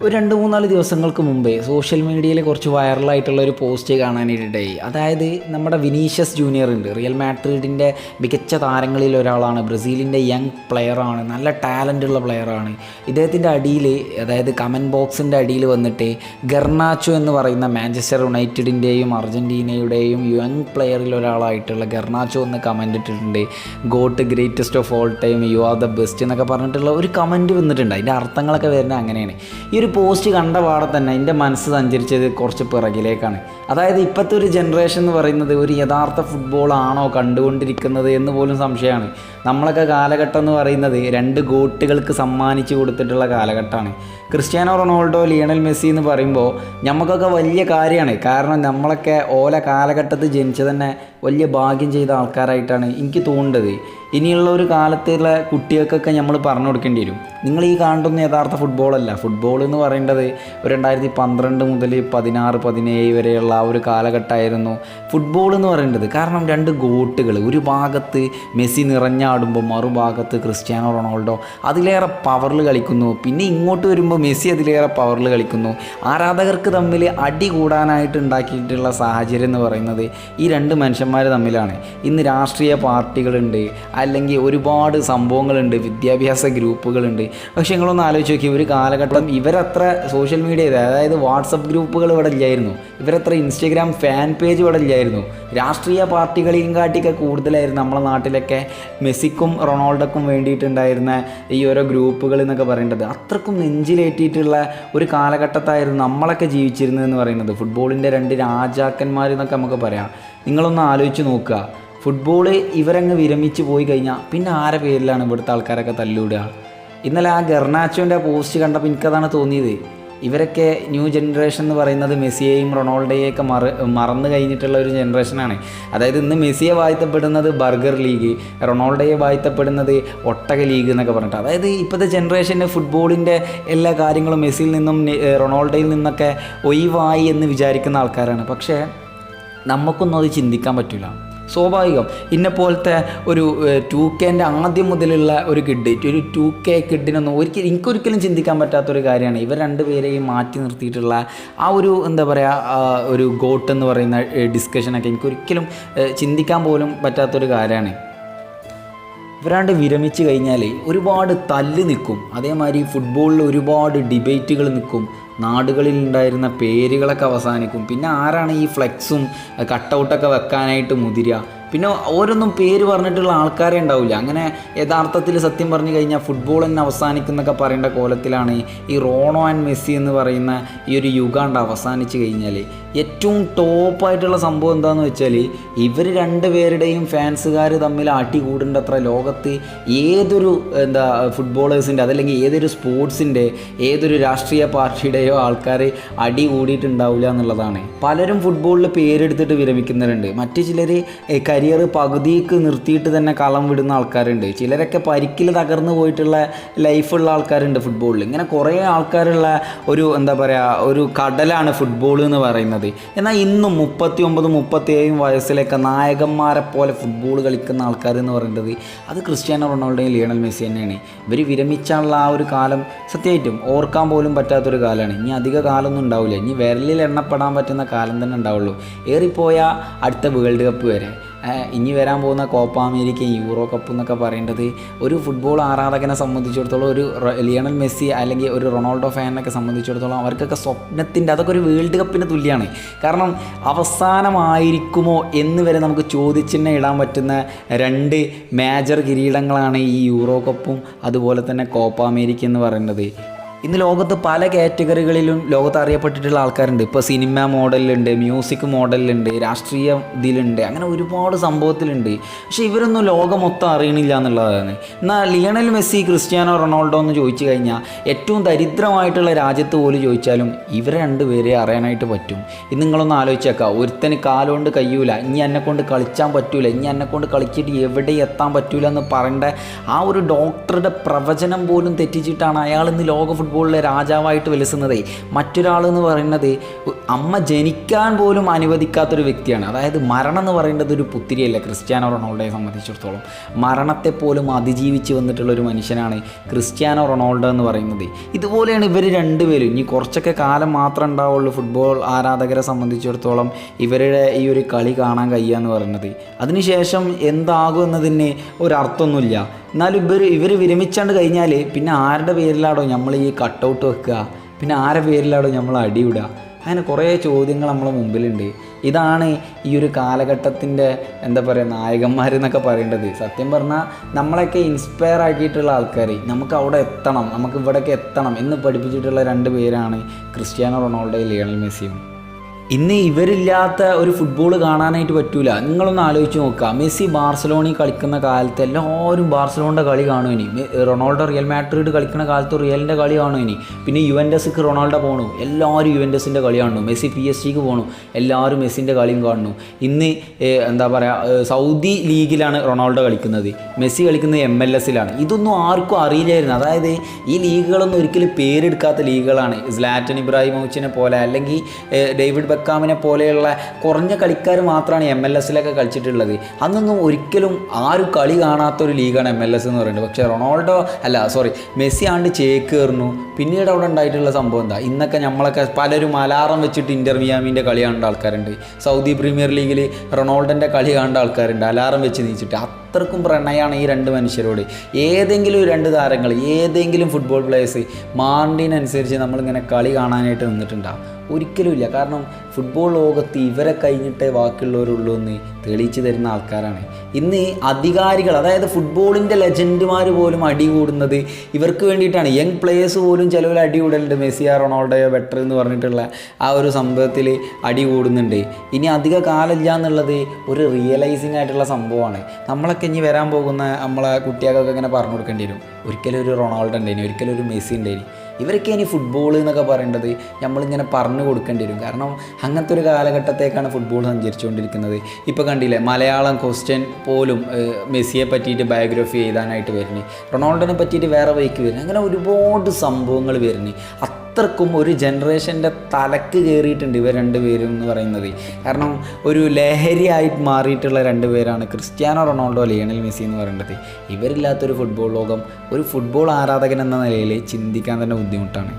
ഒരു 2-3 ദിവസങ്ങൾക്ക് മുമ്പേ സോഷ്യൽ മീഡിയയിൽ കുറച്ച് വൈറലായിട്ടുള്ള ഒരു പോസ്റ്റ് കാണാനിടയായി. അതായത് നമ്മുടെ വിനീഷ്യസ് ജൂനിയർ ഉണ്ട്, റിയൽ മാഡ്രിഡിൻ്റെ മികച്ച താരങ്ങളിൽ ഒരാളാണ്, ബ്രസീലിൻ്റെ യങ് പ്ലെയറാണ്, നല്ല ടാലൻ്റുള്ള പ്ലെയറാണ്. ഇദ്ദേഹത്തിൻ്റെ അടിയിൽ, അതായത് കമൻറ്റ് ബോക്സിൻ്റെ അടിയിൽ വന്നിട്ട് ഗർനാച്ചോ എന്ന് പറയുന്ന മാഞ്ചസ്റ്റർ യുണൈറ്റഡിൻ്റെയും അർജൻറ്റീനയുടെയും യങ് പ്ലെയറിൽ ഒരാളായിട്ടുള്ള ഗർനാച്ചോ എന്ന് കമൻ്റ് ഇട്ടിട്ടുണ്ട്. Got greatest of all time, you are the best എന്നൊക്കെ പറഞ്ഞിട്ടുള്ള ഒരു കമൻറ്റ് വന്നിട്ടുണ്ട്. അതിൻ്റെ അർത്ഥങ്ങളൊക്കെ വരുന്നത് അങ്ങനെയാണ്. ഈ ഒരു പോസ്റ്റ് കണ്ട പാടെ തന്നെ എൻ്റെ മനസ്സ് സഞ്ചരിച്ചത് കുറച്ച് പിറകിലേക്കാണ്. അതായത് ഇപ്പോഴത്തെ ഒരു ജനറേഷൻ എന്ന് പറയുന്നത് ഒരു യഥാർത്ഥ ഫുട്ബോളാണോ കണ്ടുകൊണ്ടിരിക്കുന്നത് എന്ന് പോലും സംശയമാണ്. നമ്മളൊക്കെ കാലഘട്ടം എന്ന് പറയുന്നത് 2 ഗോട്ടുകൾക്ക് സമ്മാനിച്ചു കൊടുത്തിട്ടുള്ള കാലഘട്ടമാണ്. ക്രിസ്ത്യാനോ റൊണാൾഡോ, ലിയണൽ മെസ്സി എന്ന് പറയുമ്പോൾ നമുക്കൊക്കെ വലിയ കാര്യമാണ്. കാരണം നമ്മളൊക്കെ ഓല കാലഘട്ടത്തിൽ ജനിച്ച തന്നെ വലിയ ഭാഗ്യം ചെയ്ത ആൾക്കാരായിട്ടാണ് എനിക്ക് തോന്നുന്നത്. ഇനിയുള്ള ഒരു കാലത്തുള്ള കുട്ടികൾക്കൊക്കെ നമ്മൾ പറഞ്ഞു കൊടുക്കേണ്ടി വരും, നിങ്ങൾ ഈ കാണുന്ന യഥാർത്ഥ ഫുട്ബോളല്ല. ഫുട്ബോൾ എന്ന് പറയുന്നത് ഒരു 2012 മുതൽ 16-17 വരെയുള്ള ആ ഒരു കാലഘട്ടമായിരുന്നു ഫുട്ബോൾ എന്ന് പറയേണ്ടത്. കാരണം 2 ഗോട്ടുകൾ, ഒരു ഭാഗത്ത് മെസ്സി നിറഞ്ഞാടുമ്പോൾ മറുഭാഗത്ത് ക്രിസ്ത്യാനോ റൊണാൾഡോ അതിലേറെ പവറിൽ കളിക്കുന്നു. പിന്നെ ഇങ്ങോട്ട് വരുമ്പോൾ മെസ്സി അതിലേറെ പവറിൽ കളിക്കുന്നു. ആരാധകർക്ക് തമ്മിൽ അടി കൂടാനായിട്ട് ഉണ്ടാക്കിയിട്ടുള്ള സാഹചര്യം എന്ന് പറയുന്നത് ഈ 2 മനുഷ്യന്മാർ തമ്മിലാണ്. ഇന്ന് രാഷ്ട്രീയ പാർട്ടികളുണ്ട്, അല്ലെങ്കിൽ ഒരുപാട് സംഭവങ്ങളുണ്ട്, വിദ്യാഭ്യാസ ഗ്രൂപ്പുകളുണ്ട്. പക്ഷേ നിങ്ങളൊന്ന് ആലോചിച്ച് നോക്കി, ഒരു കാലഘട്ടം ഇവരത്ര സോഷ്യൽ മീഡിയ, അതായത് വാട്സപ്പ് ഗ്രൂപ്പുകൾ ഇവിടെ ഇല്ലായിരുന്നു, ഇവരത്ര ഇൻസ്റ്റഗ്രാം ഫാൻ പേജ് ഇവിടെ ഇല്ലായിരുന്നു. രാഷ്ട്രീയ പാർട്ടികളെയും കാട്ടിയൊക്കെ കൂടുതലായിരുന്നു നമ്മളെ നാട്ടിലൊക്കെ മെസ്സിക്കും റൊണാൾഡോക്കും വേണ്ടിയിട്ടുണ്ടായിരുന്ന ഈ ഓരോ ഗ്രൂപ്പുകൾ എന്നൊക്കെ പറയേണ്ടത്. അത്രക്കും നെഞ്ചിലേറ്റിയിട്ടുള്ള ഒരു കാലഘട്ടത്തായിരുന്നു നമ്മളൊക്കെ ജീവിച്ചിരുന്നതെന്ന് പറയുന്നത്. ഫുട്ബോളിൻ്റെ 2 രാജാക്കന്മാർ എന്നൊക്കെ നമുക്ക് പറയാം. നിങ്ങളൊന്ന് ആലോചിച്ച് നോക്കുക, ഫുട്ബോള് ഇവരങ്ങ് വിരമിച്ച് പോയി കഴിഞ്ഞാൽ പിന്നെ ആരെ പേരിലാണ് ഇവിടുത്തെ ആൾക്കാരൊക്കെ തല്ലിവിടുക? ഇന്നലെ ആ ഗർനാച്ചോൻ്റെ പോസ്റ്റ് കണ്ടപ്പോൾ എനിക്കതാണ് തോന്നിയത്. ഇവരൊക്കെ ന്യൂ ജനറേഷൻ എന്ന് പറയുന്നത് മെസ്സിയെയും റൊണാൾഡോയെയൊക്കെ മറന്നു കഴിഞ്ഞിട്ടുള്ള ഒരു ജനറേഷനാണ്. അതായത് ഇന്ന് മെസ്സിയെ വാഴ്ത്തപ്പെടുന്നത് ബർഗർ ലീഗ്, റൊണാൾഡോയെ വാഴ്ത്തപ്പെടുന്നത് ഒട്ടക ലീഗ് എന്നൊക്കെ പറഞ്ഞിട്ട്. അതായത് ഇപ്പോഴത്തെ ജനറേഷന് ഫുട്ബോളിൻ്റെ എല്ലാ കാര്യങ്ങളും മെസ്സിയിൽ നിന്നും റൊണാൾഡോയിൽ നിന്നൊക്കെ ഒഴിവായി എന്ന് വിചാരിക്കുന്ന ആൾക്കാരാണ്. പക്ഷേ നമുക്കൊന്നും അത് ചിന്തിക്കാൻ പറ്റില്ല. സ്വാഭാവികം ഇന്നെപ്പോലത്തെ ഒരു 2Kൻ്റെ ആദ്യം മുതലുള്ള ഒരു കിഡ്, ഒരു 2K കിഡിനൊന്നും എനിക്കൊരിക്കലും ചിന്തിക്കാൻ പറ്റാത്തൊരു കാര്യമാണ് ഇവർ 2 പേരെയും മാറ്റി നിർത്തിയിട്ടുള്ള ആ ഒരു എന്താ പറയുക, ഒരു ഗോട്ട് എന്ന് പറയുന്ന ഡിസ്കഷനൊക്കെ എനിക്കൊരിക്കലും ചിന്തിക്കാൻ പോലും പറ്റാത്തൊരു കാര്യമാണ്. ഇവരാണ്ട് വിരമിച്ച് കഴിഞ്ഞാൽ ഒരുപാട് തല്ല് നിൽക്കും. അതേമാതിരി ഫുട്ബോളിൽ ഒരുപാട് ഡിബേറ്റുകൾ നിൽക്കും. നാടുകളിൽ ഉണ്ടായിരുന്ന പേരുകളൊക്കെ അവസാനിക്കും. പിന്നെ ആരാണ് ഈ ഫ്ലെക്സും കട്ടൗട്ടൊക്കെ വെക്കാനായിട്ട് മുതിരുക? പിന്നെ ഓരോന്നും പേര് പറഞ്ഞിട്ടുള്ള ആൾക്കാരെ ഉണ്ടാവില്ല. അങ്ങനെ യഥാർത്ഥത്തിൽ സത്യം പറഞ്ഞു കഴിഞ്ഞാൽ ഫുട്ബോൾ തന്നെ അവസാനിക്കുന്നൊക്കെ പറയേണ്ട കോലത്തിലാണ് ഈ റോണോ ആൻഡ് മെസ്സി എന്ന് പറയുന്ന ഈ ഒരു യുഗാണ്ട് അവസാനിച്ച് കഴിഞ്ഞാൽ ഏറ്റവും ടോപ്പായിട്ടുള്ള സംഭവം എന്താണെന്ന് വെച്ചാൽ ഇവർ 2 പേരുടെയും ഫാൻസുകാർ തമ്മിൽ അടി കൂടേണ്ടത്ര ലോകത്ത് ഏതൊരു ഫുട്ബോളേഴ്സിൻ്റെ, അതല്ലെങ്കിൽ ഏതൊരു സ്പോർട്സിൻ്റെ, ഏതൊരു രാഷ്ട്രീയ പാർട്ടിയുടെയോ ആൾക്കാർ അടി കൂടിയിട്ടുണ്ടാവില്ല എന്നുള്ളതാണ്. പലരും ഫുട്ബോളിൽ പേരെടുത്തിട്ട് വിരമിക്കുന്നവരുണ്ട്. മറ്റു ചിലർ കരിയർ പകുതിക്ക് നിർത്തിയിട്ട് തന്നെ കളം വിടുന്ന ആൾക്കാരുണ്ട്. ചിലരൊക്കെ പരിക്കിൽ തകർന്നു പോയിട്ടുള്ള ലൈഫുള്ള ആൾക്കാരുണ്ട് ഫുട്ബോളിൽ. ഇങ്ങനെ കുറേ ആൾക്കാരുള്ള ഒരു എന്താ പറയുക, ഒരു കടലാണ് ഫുട്ബോൾ എന്ന് പറയുന്നത്. എന്നാൽ ഇന്നും 39-37 വയസ്സിലൊക്കെ നായകന്മാരെ പോലെ ഫുട്ബോൾ കളിക്കുന്ന ആൾക്കാർ എന്ന് പറയുന്നത് അത് ക്രിസ്ത്യാനോ റൊണാൾഡോയും ലിയണൽ മെസ്സി തന്നെയാണ്. ഇവർ വിരമിച്ചാലുള്ള ആ ഒരു കാലം സത്യമായിട്ടും ഓർക്കാൻ പോലും പറ്റാത്തൊരു കാലമാണ്. ഇനി അധിക കാലമൊന്നും ഉണ്ടാവില്ല. ഇനി വിരലിൽ എണ്ണപ്പെടാൻ പറ്റുന്ന കാലം തന്നെ ഉണ്ടാവുള്ളൂ. ഏറിപ്പോയാൽ അടുത്ത വേൾഡ് കപ്പ് വരെ. ഇനി വരാൻ പോകുന്ന കോപ്പ അമേരിക്ക, യൂറോ കപ്പ് എന്നൊക്കെ പറയേണ്ടത് ഒരു ഫുട്ബോൾ ആരാധകനെ സംബന്ധിച്ചിടത്തോളം, ഒരു ലിയണൽ മെസ്സി അല്ലെങ്കിൽ ഒരു റൊണാൾഡോ ഫാനൊക്കെ സംബന്ധിച്ചിടത്തോളം അവർക്കൊക്കെ സ്വപ്നത്തിൻ്റെ, അതൊക്കെ ഒരു വേൾഡ് കപ്പിന് തുല്യമാണ്. കാരണം അവസാനമായിരിക്കുമോ എന്ന് വരെ നമുക്ക് ചോദിച്ചെന്നെ ഇടാൻ പറ്റുന്ന 2 മേജർ കിരീടങ്ങളാണ് ഈ യൂറോ കപ്പും അതുപോലെ തന്നെ കോപ്പ അമേരിക്ക എന്ന് പറയുന്നത്. ഇന്ന് ലോകത്ത് പല കാറ്റഗറികളിലും ലോകത്ത് അറിയപ്പെട്ടിട്ടുള്ള ആൾക്കാരുണ്ട്. ഇപ്പോൾ സിനിമ മോഡലുണ്ട്, മ്യൂസിക് മോഡലുണ്ട്, രാഷ്ട്രീയ ഇതിലുണ്ട്, അങ്ങനെ ഒരുപാട് സംഭവത്തിലുണ്ട്. പക്ഷേ ഇവരൊന്നും ലോകം മൊത്തം അറിയണില്ല എന്നുള്ളതാണ്. എന്നാൽ ലിയണൽ മെസ്സി, ക്രിസ്ത്യാനോ റൊണാൾഡോ എന്ന് ചോദിച്ചു കഴിഞ്ഞാൽ ഏറ്റവും ദരിദ്രമായിട്ടുള്ള രാജ്യത്ത് പോലും ചോദിച്ചാലും ഇവരെ 2 പേരെ അറിയാനായിട്ട് പറ്റും. ഇന്ന് നിങ്ങളൊന്ന് ആലോചിച്ചേക്കാം, ഒരുത്തന് കാലുകൊണ്ട് കഴിയൂല, ഇനി എന്നെക്കൊണ്ട് കളിച്ചാൻ പറ്റൂല, ഇനി എന്നെക്കൊണ്ട് കളിച്ചിട്ട് എവിടെ എത്താൻ പറ്റൂല എന്ന് പറയേണ്ട ആ ഒരു ഡോക്ടറുടെ പ്രവചനം പോലും തെറ്റിച്ചിട്ടാണ് അയാൾ ഇന്ന് ലോക ഫുട്ബോളിലെ രാജാവായിട്ട് വിലസുന്നതേ മറ്റൊരാളെന്ന് പറയുന്നത് അമ്മ ജനിക്കാൻ പോലും അനുവദിക്കാത്തൊരു വ്യക്തിയാണ്. അതായത് മരണം എന്ന് പറയുന്നത് ഒരു പുത്തിരിയല്ല ക്രിസ്ത്യാനോ റൊണാൾഡോയെ സംബന്ധിച്ചിടത്തോളം. മരണത്തെ പോലും അതിജീവിച്ച് വന്നിട്ടുള്ള ഒരു മനുഷ്യനാണ് ക്രിസ്ത്യാനോ റൊണാൾഡോ എന്ന് പറയുന്നത്. ഇതുപോലെയാണ് ഇവർ രണ്ടുപേരും. ഇനി കുറച്ചൊക്കെ കാലം മാത്രമേ ഉണ്ടാവുള്ളൂ ഫുട്ബോൾ ആരാധകരെ സംബന്ധിച്ചിടത്തോളം ഇവരുടെ ഈ ഒരു കളി കാണാൻ കഴിയുക എന്ന് പറയുന്നത്. അതിനുശേഷം എന്താകും എന്നതിന് ഒരർത്ഥമൊന്നുമില്ല. എന്നാലും ഇവർ വിരമിച്ചാണ്ട് കഴിഞ്ഞാൽ പിന്നെ ആരുടെ പേരിലാണോ നമ്മൾ ഈ കട്ടൗട്ട് വെക്കുക, പിന്നെ ആരുടെ പേരിലാണോ നമ്മൾ അടിയിടുക, അങ്ങനെ കുറേ ചോദ്യങ്ങൾ നമ്മളെ മുമ്പിലുണ്ട്. ഇതാണ് ഈ ഒരു കാലഘട്ടത്തിൻ്റെ എന്താ പറയുക നായകന്മാരെന്നൊക്കെ പറയേണ്ടത്. സത്യം പറഞ്ഞാൽ നമ്മളൊക്കെ ഇൻസ്പയർ ആക്കിയിട്ടുള്ള ആൾക്കാർ, നമുക്ക് അവിടെ എത്തണം, നമുക്ക് ഇവിടേക്ക് എത്തണം എന്ന് പഠിപ്പിച്ചിട്ടുള്ള രണ്ട് പേരാണ് ക്രിസ്ത്യാനോ റൊണാൾഡോയും ലിയണൽ മെസ്സിയും. ഇന്ന് ഇവരില്ലാത്ത ഒരു ഫുട്ബോൾ കാണാനായിട്ട് പറ്റൂല. നിങ്ങളൊന്ന് ആലോചിച്ച് നോക്കുക, മെസ്സി ബാർസലോണയിൽ കളിക്കുന്ന കാലത്ത് എല്ലാവരും ബാർസലോണിൻ്റെ കളി കാണും. ഇനി റൊണാൾഡോ റിയൽ മാഡ്രിഡ് കളിക്കുന്ന കാലത്ത് റിയലിൻ്റെ കളി കാണും. ഇനി പിന്നെ യുവൻറ്റസ്ക്ക് റൊണാൾഡോ പോകണു, എല്ലാവരും യുവൻറ്റസിൻ്റെ കളി കാണുന്നു. മെസ്സി PSG പോകണു, എല്ലാവരും മെസ്സിൻ്റെ കളിയും കാണുന്നു. ഇന്ന് എന്താ പറയുക, സൗദി ലീഗിലാണ് റൊണാൾഡോ കളിക്കുന്നത്, മെസ്സി കളിക്കുന്നത് MLS-ലാണ്. ഇതൊന്നും ആർക്കും അറിയില്ലായിരുന്നു. അതായത് ഈ ലീഗുകളൊന്നും ഒരിക്കലും പേരെടുക്കാത്ത ലീഗുകളാണ്. സ്ലാറ്റൻ ഇബ്രാഹിമോവിച്ചിനെ പോലെ അല്ലെങ്കിൽ ഡേവിഡ് ബെക്കാമിനെ പോലെയുള്ള കുറഞ്ഞ കളിക്കാർ മാത്രമാണ് MLS-ലൊക്കെ കളിച്ചിട്ടുള്ളത്. അന്നൊന്നും ഒരിക്കലും ആരും കളി കാണാത്തൊരു ലീഗാണ് MLS എന്ന് പറയുന്നത്. പക്ഷേ മെസ്സി ആണ്ട് ചേക്കേറുന്നു. പിന്നീട് അവിടെ ഉണ്ടായിട്ടുള്ള സംഭവം എന്താ, ഇന്നൊക്കെ നമ്മളൊക്കെ പലരും അലാറം വെച്ചിട്ട് ഇൻ്റർ മിയാമിൻ്റെ കളി കാണേണ്ട ആൾക്കാരുണ്ട്. സൗദി പ്രീമിയർ ലീഗിൽ റൊണാൾഡോൻ്റെ കളി കാണേണ്ട ആൾക്കാരുണ്ട് അലാറം വെച്ച് നീച്ചിട്ട്. അത്രക്കും പ്രണയമാണ് ഈ രണ്ട് മനുഷ്യരോട്. ഏതെങ്കിലും രണ്ട് താരങ്ങൾ, ഏതെങ്കിലും ഫുട്ബോൾ പ്ലേയേഴ്സ് മാണ്ടിനനുസരിച്ച് നമ്മളിങ്ങനെ കളി കാണാനായിട്ട് നിന്നിട്ടുണ്ടാകും? ഒരിക്കലുമില്ല. കാരണം ഫുട്ബോൾ ലോകത്ത് ഇവരെ കഴിഞ്ഞിട്ടേ ബാക്കിയുള്ളവരുള്ളൂ എന്ന് തെളിയിച്ചു തരുന്ന ആൾക്കാരാണ്. ഇന്ന് അധികാരികൾ, അതായത് ഫുട്ബോളിൻ്റെ ലെജൻഡുമാർ പോലും അടി കൂടുന്നത് ഇവർക്ക് വേണ്ടിയിട്ടാണ്. യങ് പ്ലേയേഴ്സ് പോലും ചിലവർ അടി കൂടുന്നുണ്ട്. മെസ്സിയോ റൊണാൾഡോയോ ബെറ്റർ എന്ന് പറഞ്ഞിട്ടുള്ള ആ ഒരു സംഭവത്തിൽ അടി കൂടുന്നുണ്ട്. ഇനി അധിക കാലമില്ല എന്നുള്ളത് ഒരു റിയലൈസിങ് ആയിട്ടുള്ള സംഭവമാണ്. നമ്മളൊക്കെ ഇനി വരാൻ പോകുന്ന നമ്മളെ കുട്ടികൾക്കൊക്കെ ഇങ്ങനെ പറഞ്ഞു കൊടുക്കേണ്ടി വരും, ഒരിക്കലും ഒരു റൊണാൾഡോ ഉണ്ടായിന്, ഒരിക്കലും ഒരു മെസ്സി ഉണ്ടായിന്. ഇവരൊക്കെ ഇനി ഫുട്ബോൾ എന്നൊക്കെ പറയേണ്ടത് നമ്മളിങ്ങനെ പറഞ്ഞു കൊടുക്കേണ്ടി വരും. കാരണം അങ്ങനത്തെ ഒരു കാലഘട്ടത്തേക്കാണ് ഫുട്ബോൾ സഞ്ചരിച്ചുകൊണ്ടിരിക്കുന്നത്. ഇപ്പോൾ കണ്ടില്ലേ, മലയാളം ക്വസ്റ്റ്യൻ പോലും മെസ്സിയെ പറ്റിയിട്ട് ബയോഗ്രഫി എഴുതാനായിട്ട് വരുന്നത്, റൊണാൾഡോനെ പറ്റിയിട്ട് വേറെ വഴിക്ക് വരുന്നത്, അങ്ങനെ ഒരുപാട് സംഭവങ്ങൾ വരുന്നത്. അത്രക്കും ഒരു ജനറേഷൻ്റെ തലക്ക് കയറിയിട്ടുണ്ട് ഇവർ രണ്ടുപേരും എന്ന് പറയുന്നത്. കാരണം ഒരു ലഹരിയായിട്ട് മാറിയിട്ടുള്ള രണ്ടുപേരാണ് ക്രിസ്ത്യാനോ റൊണാൾഡോ, ലിയണൽ മെസ്സി എന്ന് പറയുന്നത്. ഇവരില്ലാത്തൊരു ഫുട്ബോൾ ലോകം ഒരു ഫുട്ബോൾ ആരാധകൻ എന്ന നിലയിൽ ചിന്തിക്കാൻ തന്നെ ബുദ്ധിമുട്ടാണ്.